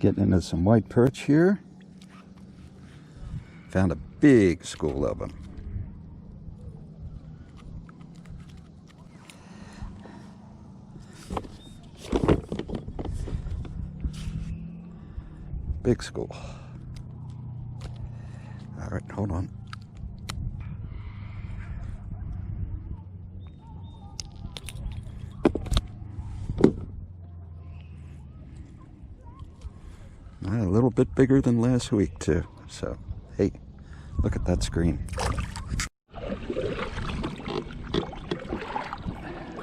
Getting into some white perch here. Found a big school of them. Big school. All right, hold on. A little bit bigger than last week too. So, hey, look at that screen.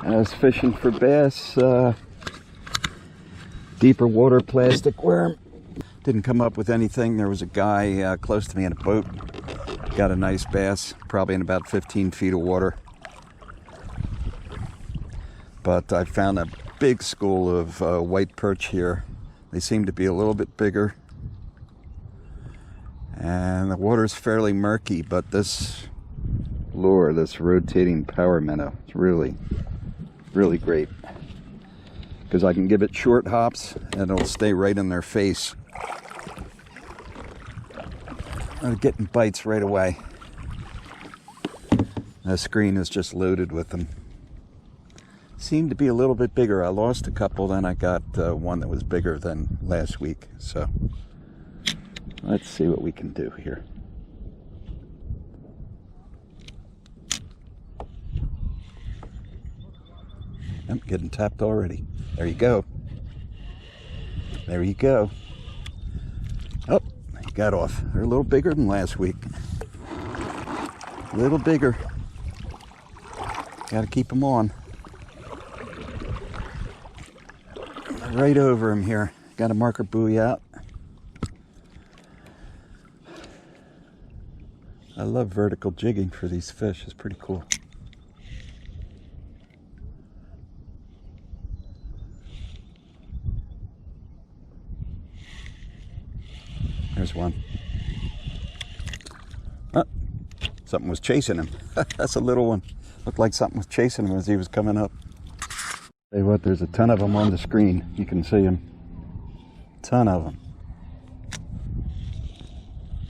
I was fishing for bass, deeper water plastic worm. Didn't come up with anything. There was a guy close to me in a boat. Got a nice bass, probably in about 15 feet of water. But I found a big school of white perch here. They seem to be a little bit bigger. And the water's fairly murky, but this lure, this rotating power minnow, it's really, really great. Because I can give it short hops and it'll stay right in their face. I'm getting bites right away. The screen is just loaded with them. Seemed to be a little bit bigger. I lost a couple, then I got one that was bigger than last week. So let's see what we can do here. I'm getting tapped already. There you go. There you go. Oh, he got off. They're a little bigger than last week. A little bigger. Got to keep them on. Right over him here. Got a marker buoy out. I love vertical jigging for these fish. It's pretty cool. There's one. Oh, something was chasing him. That's a little one. Looked like something was chasing him as he was coming up. Tell you what, there's a ton of them on the screen. You can see them. Ton of them.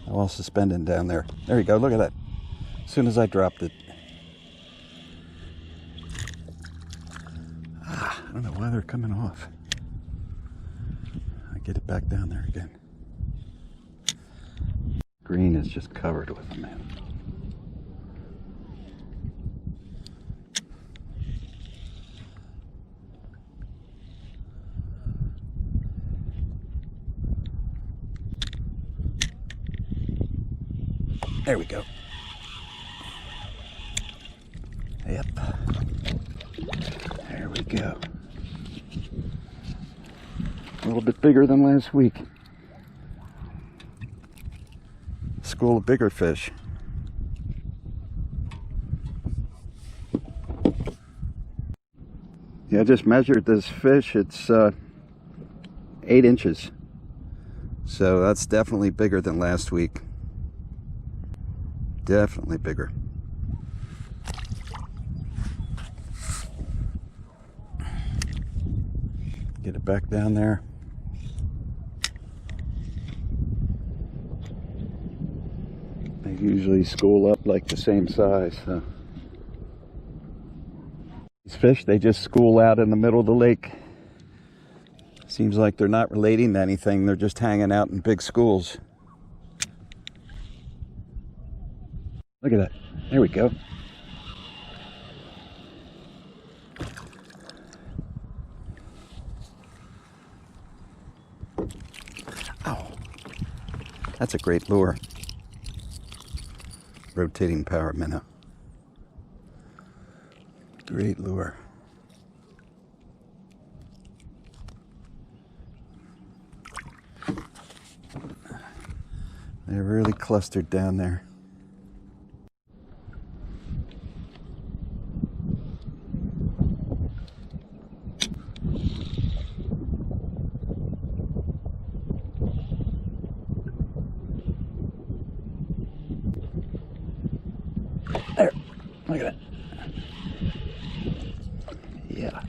All suspending down there. There you go, look at that. As soon as I dropped it. I don't know why they're coming off. I get it back down there again. Green is just covered with them, man. There we go. Yep. There we go. A little bit bigger than last week. School of bigger fish. Yeah, I just measured this fish. It's 8 inches. So that's definitely bigger than last week. Definitely bigger. Get it back down there. They usually school up like the same size. So. These fish, they just school out in the middle of the lake. Seems like they're not relating to anything. They're just hanging out in big schools. Look at that. There we go. Ow. That's a great lure. Rotating power minnow. Great lure. They're really clustered down there. There, look at that. Yeah.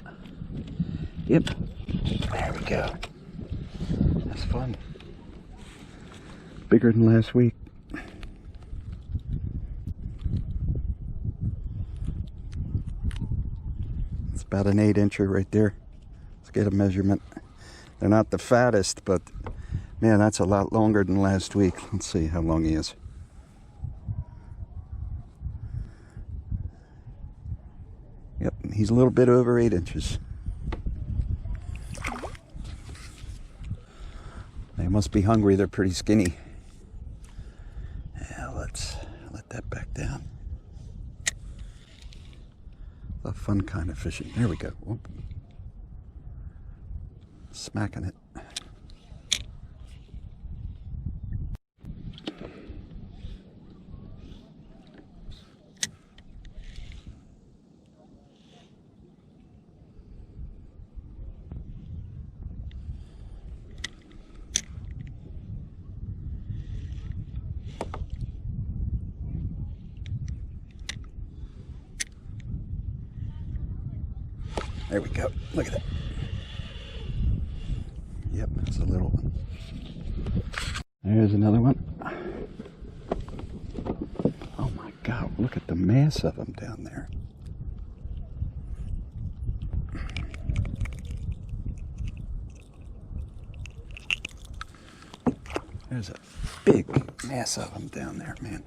Yep. There we go. That's fun. Bigger than last week. It's about an 8-incher right there. Let's get a measurement. They're not the fattest, but man, that's a lot longer than last week. Let's see how long he is. Yep, he's a little bit over 8 inches. They must be hungry. They're pretty skinny. Yeah, let's let that back down. A fun kind of fishing. There we go. Whoop. Smacking it. There we go. Look at that. Yep, that's a little one. There's another one. Oh my God, look at the mass of them down there. There's a big mass of them down there, man.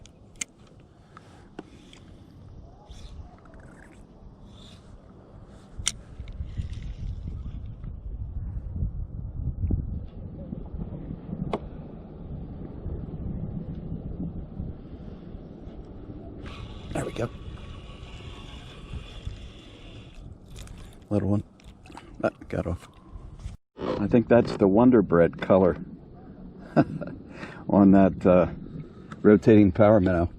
There we go. Little one. Oh, got off. I think that's the Wonder Bread color on that rotating power minnow.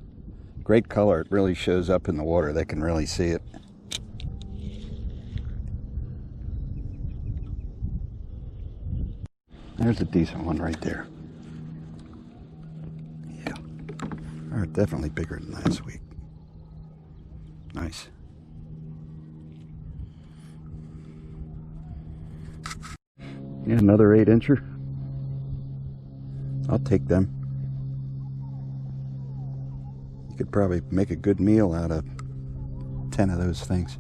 Great color. It really shows up in the water. They can really see it. There's a decent one right there. Yeah. They're definitely bigger than last week. Nice. Yeah, another 8-incher. I'll take them. You could probably make a good meal out of 10 of those things.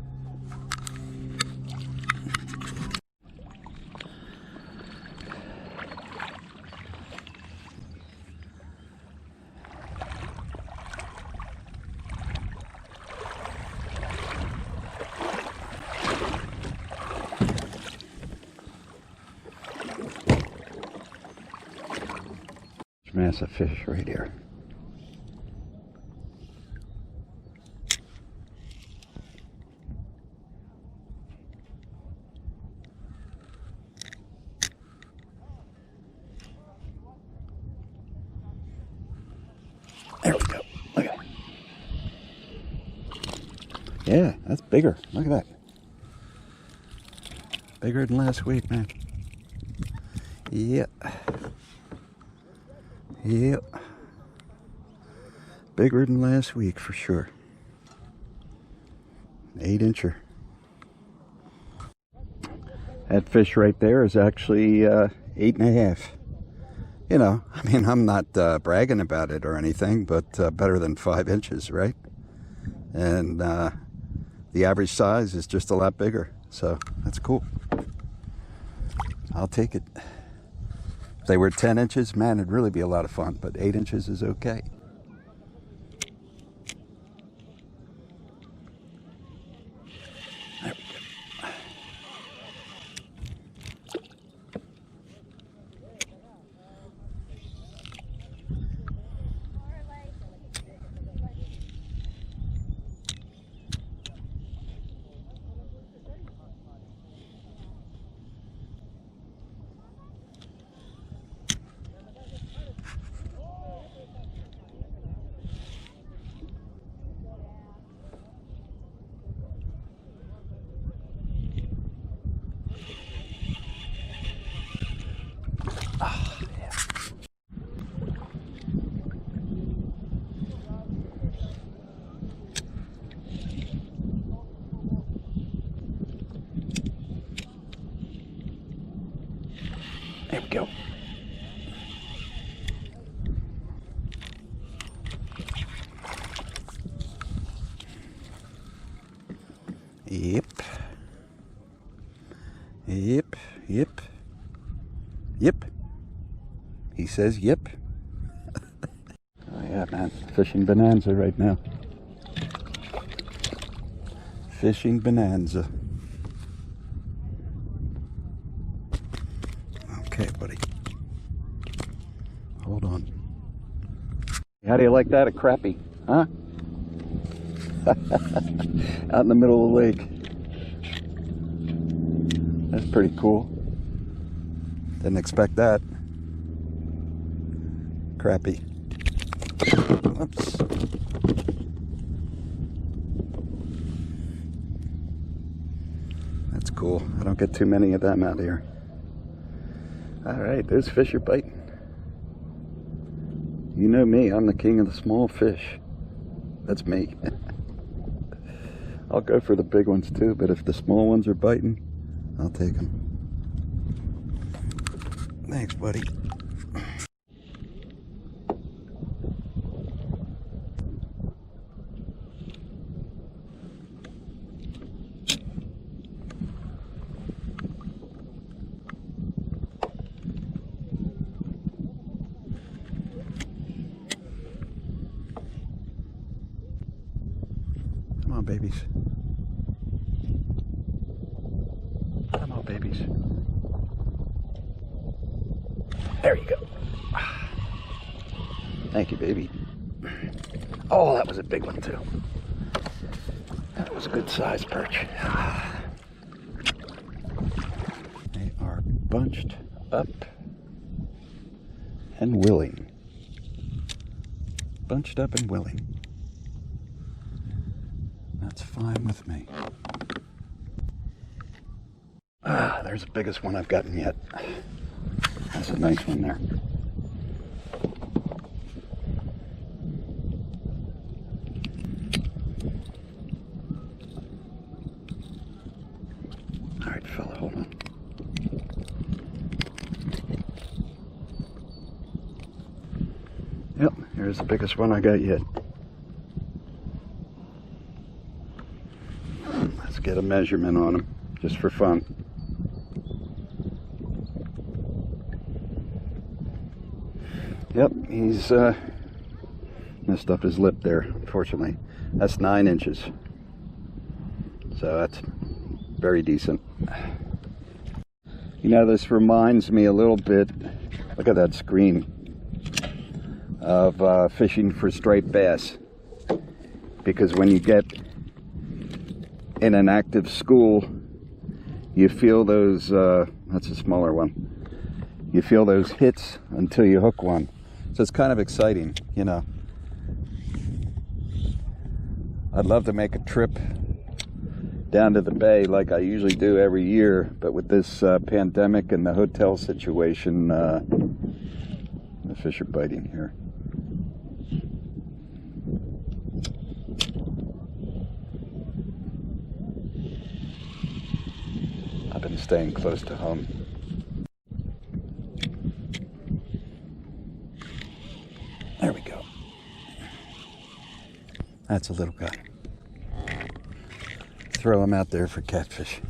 Massive fish right here. There we go. Look at it. Yeah, that's bigger. Look at that. Bigger than last week, man. Yep. Yep. Bigger than last week for sure. 8-incher. That fish right there is actually 8.5. You know, I mean, I'm not bragging about it or anything, but better than 5 inches, right? And the average size is just a lot bigger, so that's cool. I'll take it. If they were 10 inches, man, it'd really be a lot of fun, but 8 inches is okay. There we go. Oh, yeah. There we go. Yep. He says yep. Oh yeah, man. Fishing bonanza right now. Fishing bonanza. Okay, buddy. Hold on. How do you like that, a crappie? Huh? Out in the middle of the lake. That's pretty cool. Didn't expect that. Crappie. Oops. That's cool. I don't get too many of them out here. Alright, those fish are biting. You know me, I'm the king of the small fish. That's me. I'll go for the big ones too, but if the small ones are biting, I'll take them. Thanks, buddy. Come on, babies. Come on, babies. There you go. Thank you, baby. Oh, that was a big one, too. That was a good sized perch. They are bunched up and willing. Bunched up and willing. That's fine with me. Ah, there's the biggest one I've gotten yet. That's a nice one there. All right, fella, hold on. Yep, here's the biggest one I got yet. Let's get a measurement on him, just for fun. Yep, he's messed up his lip there, unfortunately. That's 9 inches. So that's very decent. You know, this reminds me a little bit, look at that screen, of fishing for striped bass. Because when you get in an active school, you feel those, that's a smaller one, you feel those hits until you hook one. So it's kind of exciting, you know. I'd love to make a trip down to the bay like I usually do every year, but with this pandemic and the hotel situation, the fish are biting here. I've been staying close to home. There we go. That's a little guy. Throw him out there for catfish.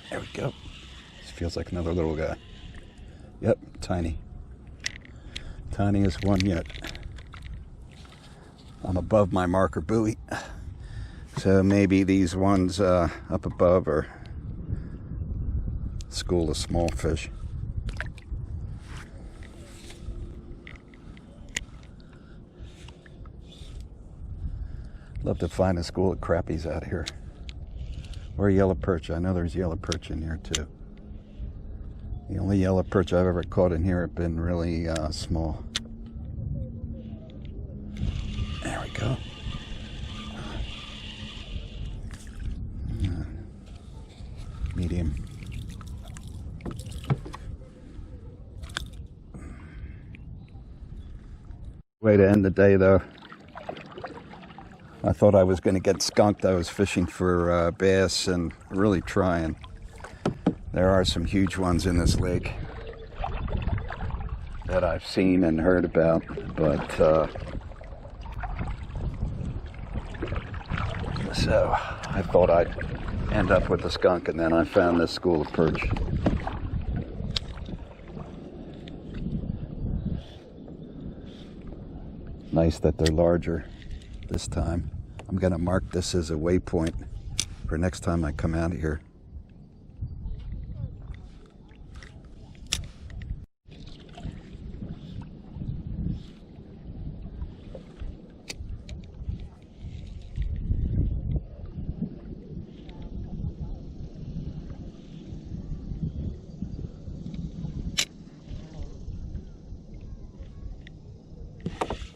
There we go. This feels like another little guy. Yep, tiny. Tiniest one yet. I'm above my marker buoy, so maybe these ones up above are a school of small fish. Love to find a school of crappies out here, or yellow perch. I know there's yellow perch in here too. The only yellow perch I've ever caught in here have been really small. There we go. Medium. Way to end the day though. I thought I was going to get skunked. I was fishing for bass and really trying. There are some huge ones in this lake. that I've seen and heard about, but so I thought I'd end up with a skunk, and then I found this school of perch. Nice that they're larger this time. I'm going to mark this as a waypoint for next time I come out here.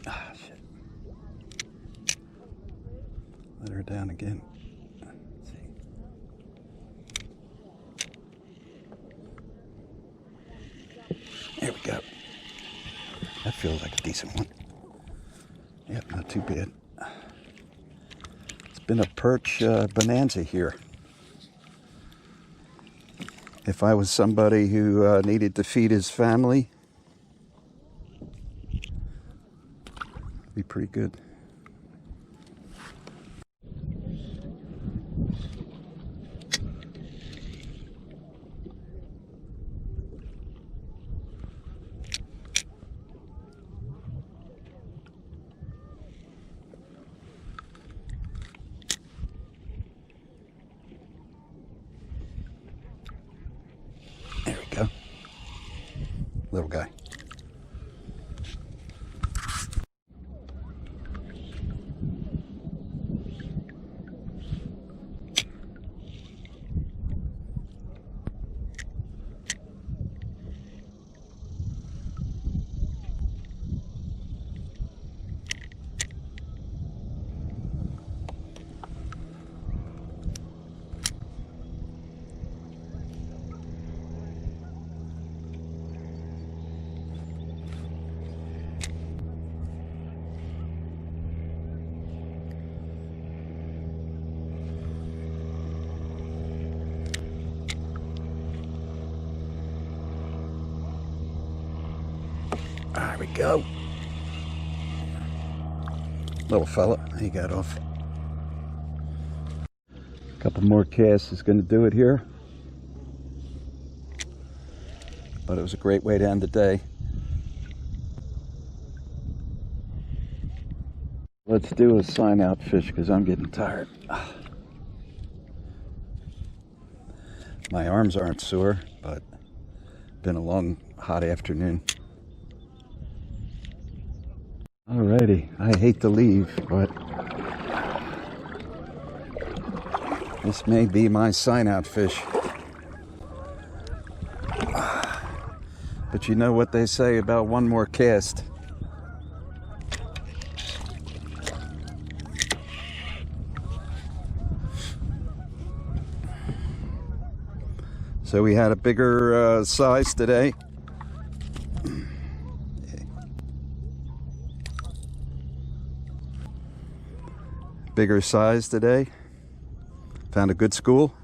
Ah, shit. Let her down again. Let's see. There we go. That feels like a decent one. Yep, not too bad. It's been a perch bonanza here. If I was somebody who needed to feed his family, it'd be pretty good. There we go. Little guy. There we go. Little fella, he got off. A couple more casts is going to do it here. But it was a great way to end the day. Let's do a sign out fish because I'm getting tired. My arms aren't sore, but been a long, hot afternoon. Alrighty, I hate to leave, but this may be my sign-out fish. But you know what they say about one more cast. So we had a bigger size today. Bigger size today. Found a good school.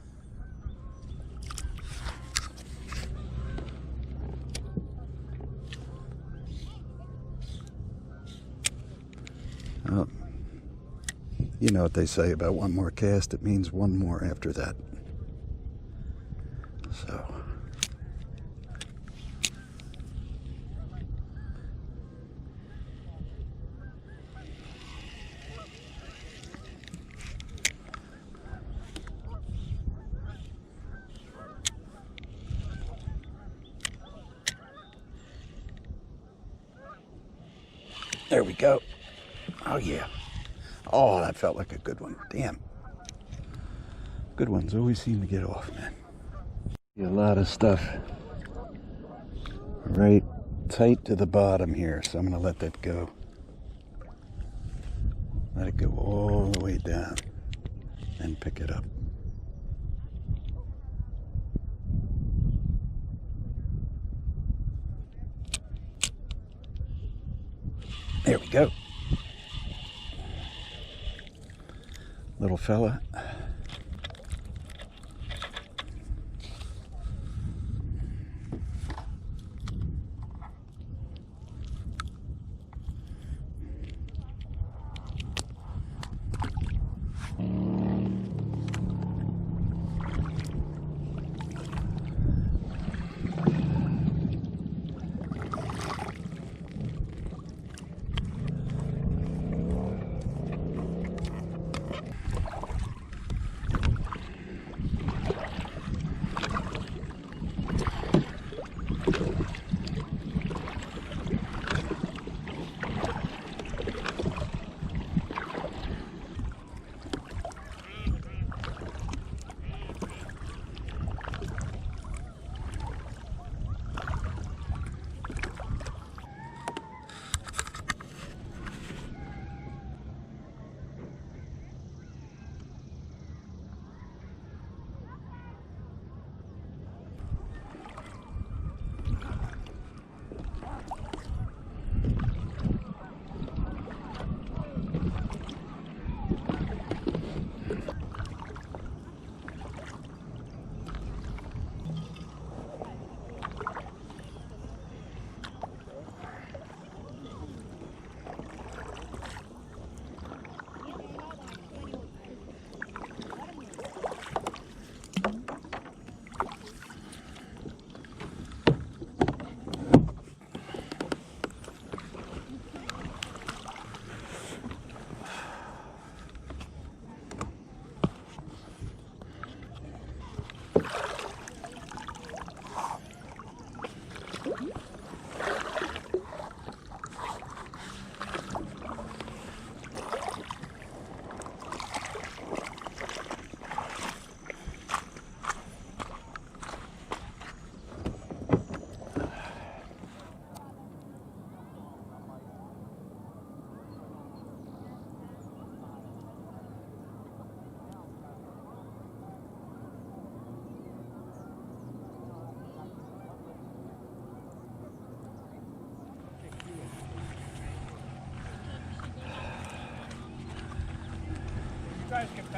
Well, you know what they say about one more cast, it means one more after that. So there we go. Oh yeah. Oh, that felt like a good one. Damn. Good ones always seem to get off, man. A lot of stuff right tight to the bottom here, so I'm going to let that go. Let it go all the way down and pick it up. There we go. Little fella.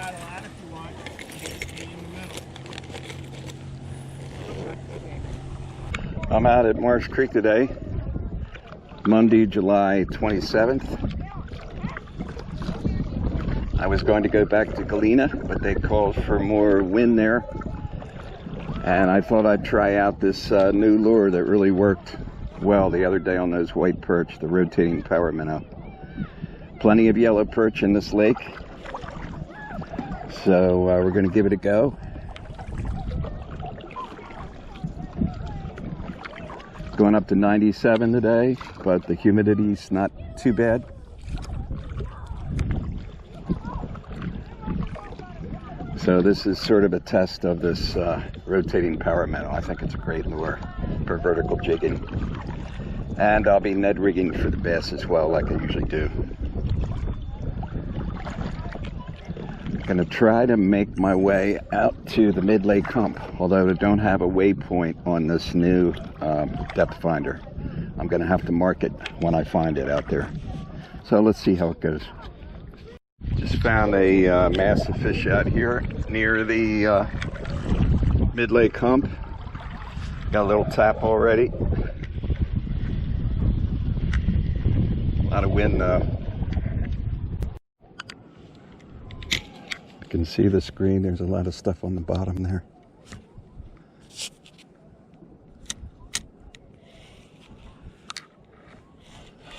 straddle out if you want. Be in the middle. I'm out at Marsh Creek today, Monday, July 27th. I was going to go back to Galena, but they called for more wind there. And I thought I'd try out this new lure that really worked well the other day on those white perch, the rotating power minnow. Plenty of yellow perch in this lake. So we're going to give it a go. It's going up to 97 today, but the humidity's not too bad. So this is sort of a test of this rotating power minnow. I think it's a great lure for vertical jigging. And I'll be Ned rigging for the bass as well, like I usually do. I'm gonna try to make my way out to the mid-lake hump, although I don't have a waypoint on this new depth finder. I'm gonna have to mark it when I find it out there. So let's see how it goes. Just found a massive fish out here near the mid-lake hump. Got a little tap already. A lot of wind though. You can see the screen, there's a lot of stuff on the bottom there.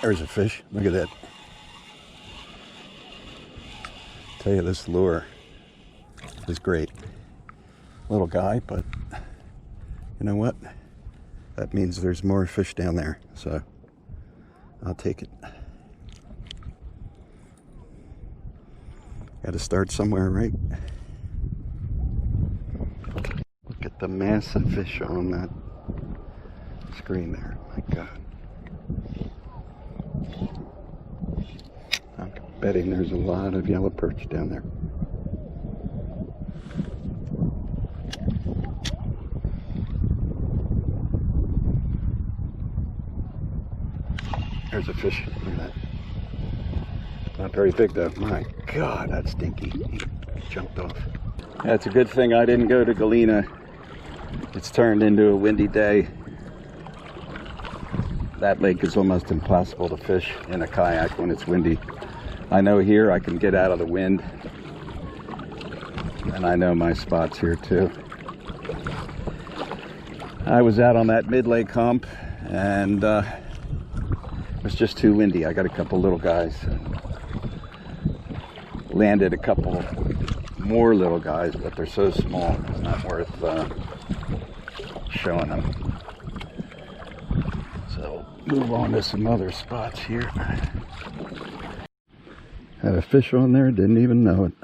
There's a fish, look at that. Tell you, this lure is great. Little guy, but you know what? That means there's more fish down there, so I'll take it. Got to start somewhere, right? Look at the massive fish on that screen there. My God. I'm betting there's a lot of yellow perch down there. There's a fish. Look at that. Not very big though. My God, that's stinky. He jumped off. Yeah, it's a good thing I didn't go to Galena. It's turned into a windy day. That lake is almost impossible to fish in a kayak when it's windy. I know here I can get out of the wind. And I know my spots here too. I was out on that mid-lake hump and it was just too windy. I got a couple little guys. Landed a couple more little guys, but they're so small, it's not worth showing them. So move on to some other spots here. Had a fish on there, didn't even know it.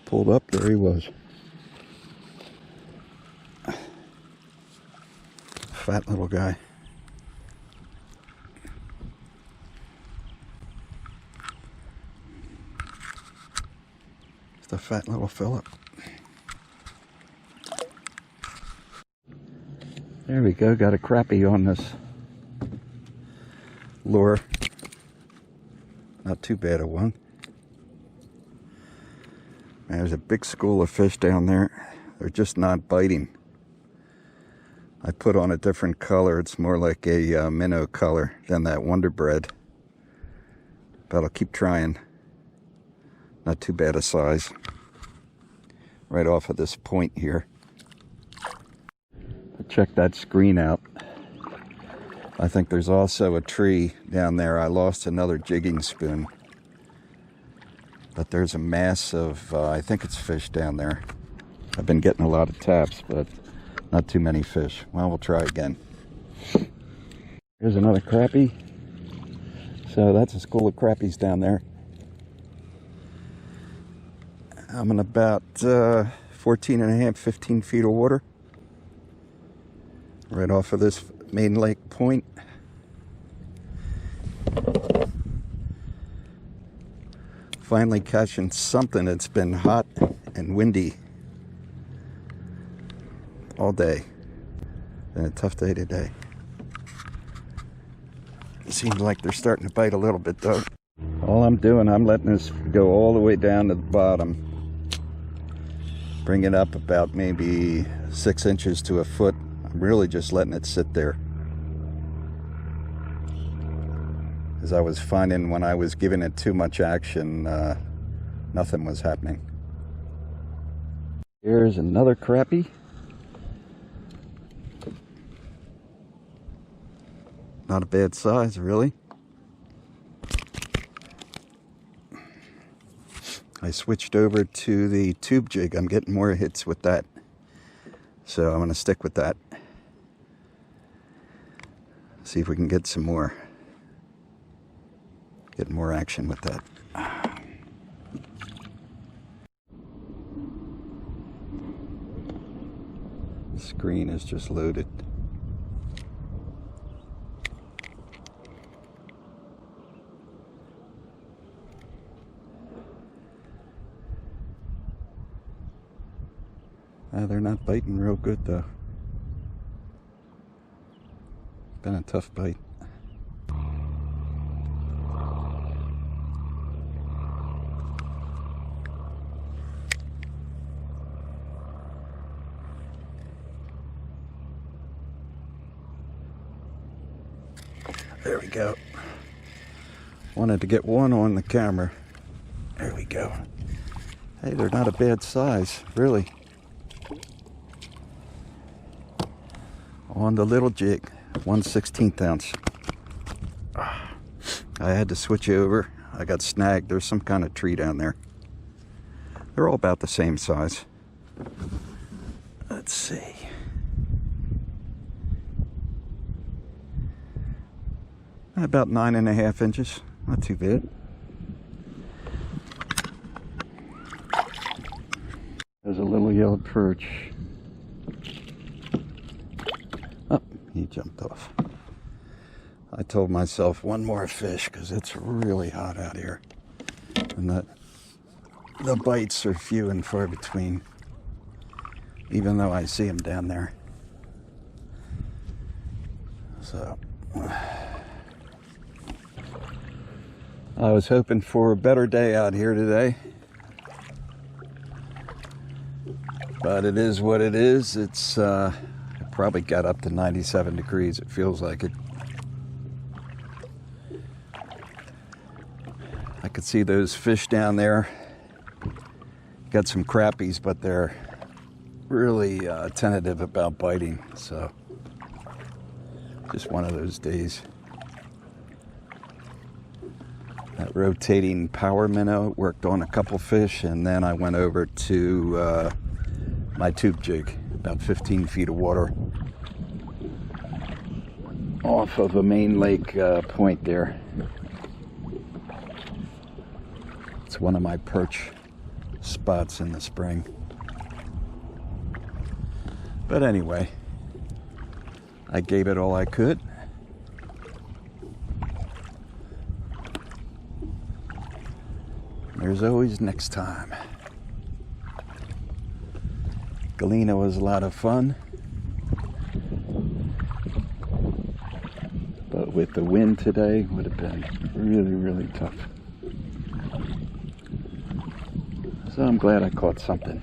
Pulled up, there he was. Fat little guy. Just a fat little fella. There we go, got a crappie on this lure. Not too bad a one. Man, there's a big school of fish down there. They're just not biting. I put on a different color. It's more like a minnow color than that Wonder Bread. But I'll keep trying. Not too bad a size. Right off of this point here. Check that screen out. I think there's also a tree down there. I lost another jigging spoon. But there's a mass of, I think it's fish down there. I've been getting a lot of taps, but not too many fish. Well, we'll try again. Here's another crappie. So that's a school of crappies down there. I'm in about 14 and a half, 15 feet of water. Right off of this main lake point. Finally catching something. It's been hot and windy all day. Been a tough day today. It seems like they're starting to bite a little bit though. All I'm doing, I'm letting this go all the way down to the bottom. Bring it up about maybe 6 inches to a foot. I'm really just letting it sit there. As I was finding when I was giving it too much action, nothing was happening. Here's another crappie. Not a bad size, really. I switched over to the tube jig. I'm getting more hits with that. So I'm going to stick with that. See if we can get some more. Get more action with that. The screen is just loaded. They're not biting real good though. Been a tough bite. There we go. Wanted to get one on the camera. There we go. Hey, they're not a bad size, really. On the little jig, 1/16 ounce. I had to switch over. I got snagged. There's some kind of tree down there. They're all about the same size. Let's see. About 9.5 inches. Not too bad. There's a little yellow perch. Oh, he jumped off. I told myself one more fish because it's really hot out here. And the bites are few and far between. Even though I see them down there. So I was hoping for a better day out here today. But it is what it is. It's it probably got up to 97 degrees. It feels like it. I could see those fish down there. Got some crappies, but they're really tentative about biting. So just one of those days. That rotating power minnow worked on a couple fish, and then I went over to my tube jig, about 15 feet of water off of a main lake point there. It's one of my perch spots in the spring. But anyway, I gave it all I could. There's always next time. Galena was a lot of fun, but with the wind today, would have been really, really tough. So I'm glad I caught something.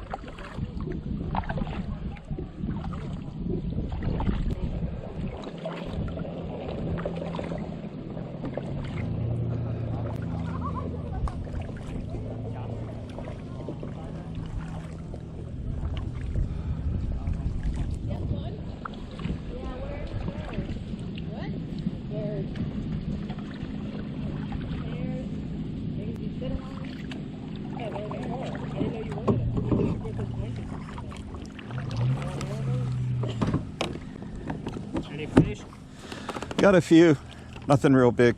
Any fish? Got a few, nothing real big.